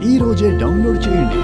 ఈ రోజే డౌన్లోడ్ చేయండి.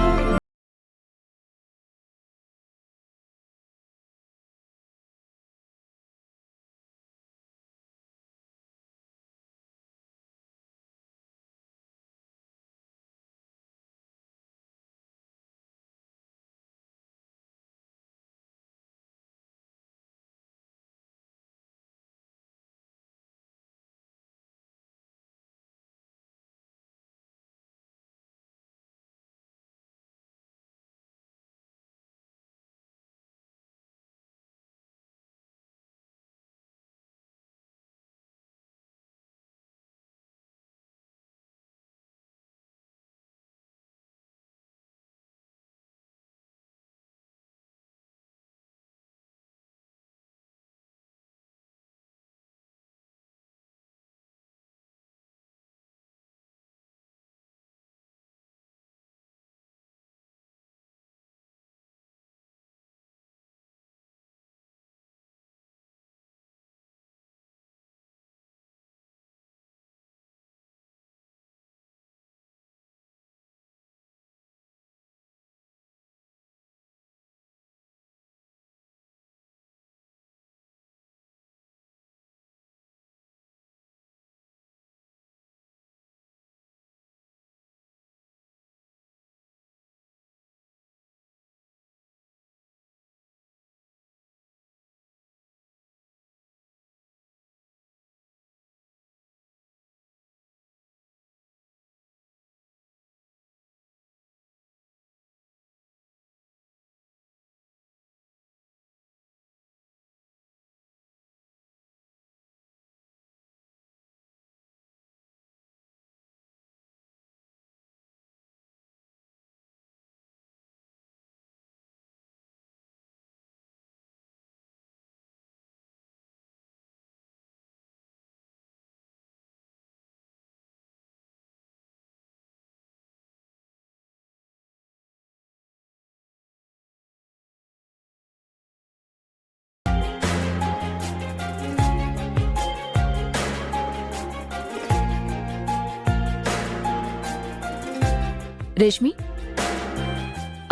రేష్మి,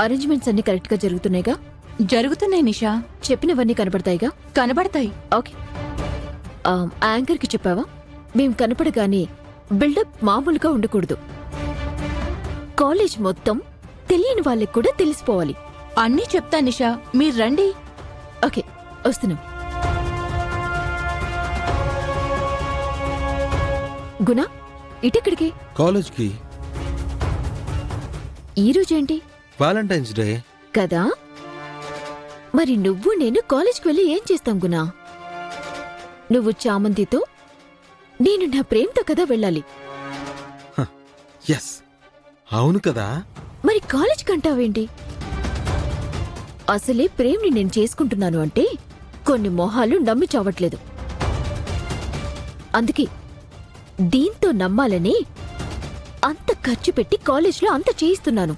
అరేంజ్మెంట్స్ అన్ని కరెక్ట్ గా జరుగుతున్నాయిగా? జరుగుతున్నాయి నిషా. చెప్పినవన్నీ కనపడతాయిగా? కనబడతాయి. ఓకే. యాంకర్ కి చెప్పావా? మేం కనపడగానే బిల్డప్ మామూలుగా ఉండకూడదు. కాలేజ్ మొత్తం తెలియని వాళ్ళకి కూడా తెలిసిపోవాలి. అన్నీ చెప్తా నిషా, మీరు రండి. ఓకే, వస్తున్నాం. గుణ, ఇటెక్కడికి? కాలేజ్కి. ఈరోజేంటి? వాలంటైన్స్ డే కదా. మరి నువ్వు నేను కాలేజ్కి వెళ్ళి ఏం చేస్తాం గునా? నువ్వు చామంతితో, నేను నా ప్రేమతో కదా వెళ్ళాలి. ఎస్, అవును కదా. మరి కాలేజ్ కంటావేంటి? అసలే ప్రేమ్ని నేను చేసుకుంటున్నాను అంటే కొన్ని మొహాలు నమ్మి చావట్లేదు. అందుకే దీంతో నమ్మాలని అంత ఖర్చు పెట్టి కాలేజ్లో అంత చేయిస్తున్నాను.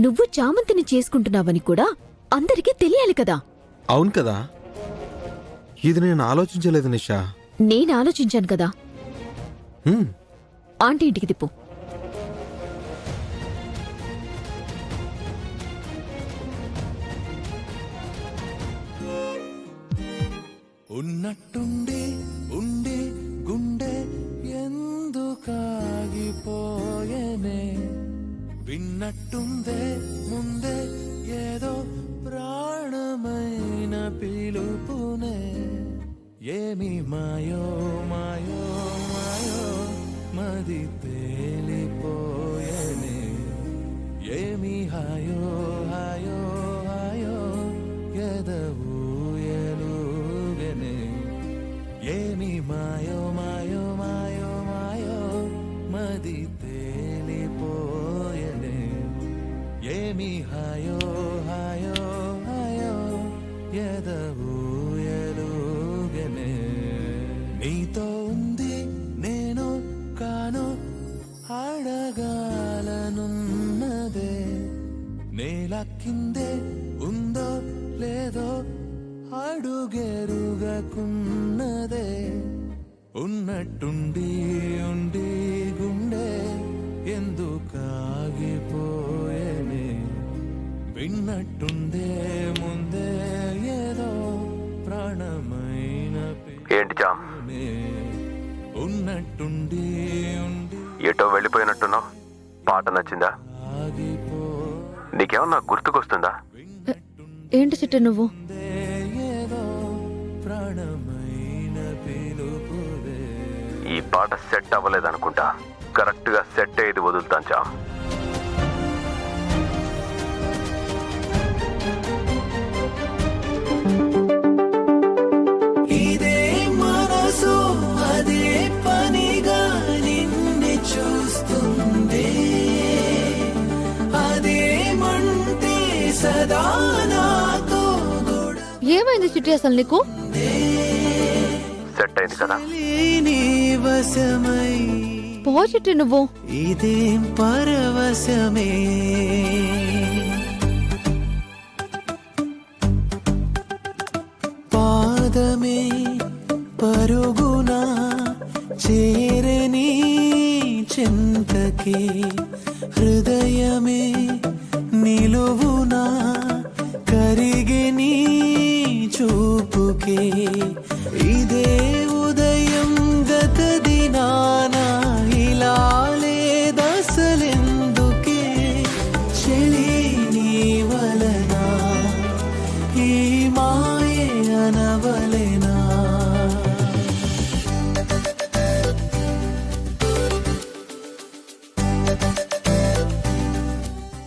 నువ్వు చామంతిని చేసుకుంటున్నావని కూడా అందరికీ తెలియాలి కదా. అవును కదా, ఇది నేను ఆలోచించలేదు నిషా. నేను ఆలోచించాను కదా. హ్మ్. ఆంటీ ఇంటికి తిప్పు. ఉన్నట్టుండి ఉండి గుండె ఎందుకాగిపోయేనే, విన్నట్టుందే ముందే ఏదో ప్రాణమైన పిలుపునే, ఏమి మాయో మాయో మాయో మది తేలిపోయేనే, ఏమి హాయో హాయో హాయో ఎదవూయలుగనే, ఏమి మాయో మాయో మాయో మాయో మది తేలిపోయనే, ఏమి హాయో హాయో హాయో ఎదవూయలుగనే, నీతో ఉంది నేను కాను అడగాలనున్నదే, నేల కిందే ఉందో లేదో అడుగెరుగకున్నదే, ఉన్నట్టుండి ఉండి గుండె ఎందుకాగిపోయేనే విన్నట్టుందే ముందే ఏదో ప్రాణమైన ఏంటి జామ్ పేరునే ఉన్నట్టుండి ఉండి ఎటో వెళ్ళిపోయినట్టున్నావు? పాట నచ్చిందా? ఆగిపో నీకేమన్నా గుర్తుకొస్తుందా? ఏంటి చిట్టి నువ్వు? ఏదో ప్రాణమైన పిలుపుదే ఈ పాట సెట్ అవ్వలేదనుకుంటా. కరెక్ట్ గా సెట్ అయ్యేది వదులుతాను జామ్. ఇదే మనసు అదే పనిగా నిన్ను చూస్తుంది అదేమంటే సదా నాతో ఏమైంది చిట్టి అసలు నీకు? సెట్ అయింది కదా? నీ వశమై పో చిట్టి నువ్వు. ఇదేం పరవశమే పాదమే పరుగునా చేరని చింతకే హృదయమే నిలువునా కరిగని చూపుకే ఇదే ఉదయం గత దినాన ఇలా లేదసలెందుకే చెలి నీ వలన ఈ మాయే అనవలెనా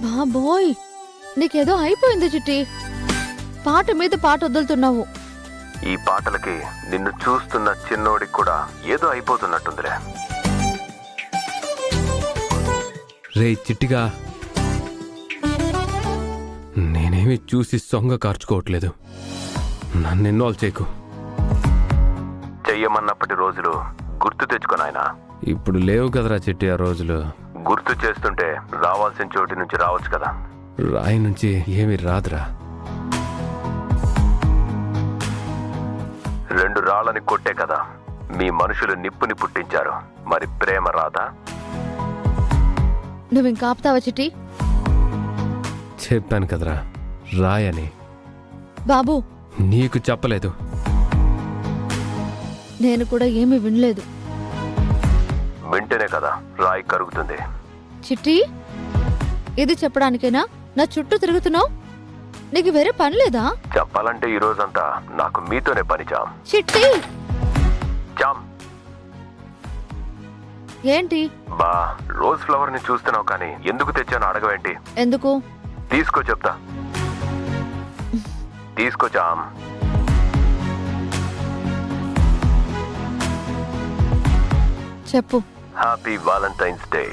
బాబోయ్, నీకేదో అయిపోయింది చిట్టి. పాట మీద పాట వదులుతున్నావు. ఈ పాటలకి నిన్ను చూస్తున్న చిన్నోడికి కూడా ఏదో అయిపోతున్నట్టుందిలే. రే చిట్టిగా, నేనేమి చూసి సొంగ కార్చుకోవట్లేదు. నన్ను ఇన్వాల్వ్ చేయకు. చెయ్యమన్నప్పటి రోజులు గుర్తు తెచ్చుకోనాయనా. ఇప్పుడు లేవు కదరా చిట్టి ఆ రోజులు. గుర్తు చేస్తుంటే రావాల్సిన చోటి నుంచి రావచ్చు కదా. రాయి నుంచి ఏమీ రాదురా. 2 రాళ్ళని కొట్టే కదా మీ మనుషులు నిప్పుని పుట్టించారు. మరి ప్రేమ రాదా? నువ్వు ఇంకా ఆపుతావా చిట్టి? చెప్పాను కదరా రాయని. బాబు, నీకు చెప్పలేదు. నేను కూడా ఏమీ వినలేదు. వింటేనే కదా రాయి కరుగుతుంది. చిట్టి, ఇది చెప్పడానికేనా నా చుట్టూ తిరుగుతున్నావు? నీకు వేరే పని లేదా? చెప్పాలంటే ఈ రోజంతా నాకు మీతోనే పని జామ్. చిట్టి, జామ్ ఏంటి? బా, రోజ్ ఫ్లవర్ ని చూస్తున్నావు కానీ ఎందుకు తెచ్చానో అడగవేంటి? ఎందుకు? తీసుకో చెప్తా. తీసుకో జామ్. చెప్పు. Happy Valentine's day.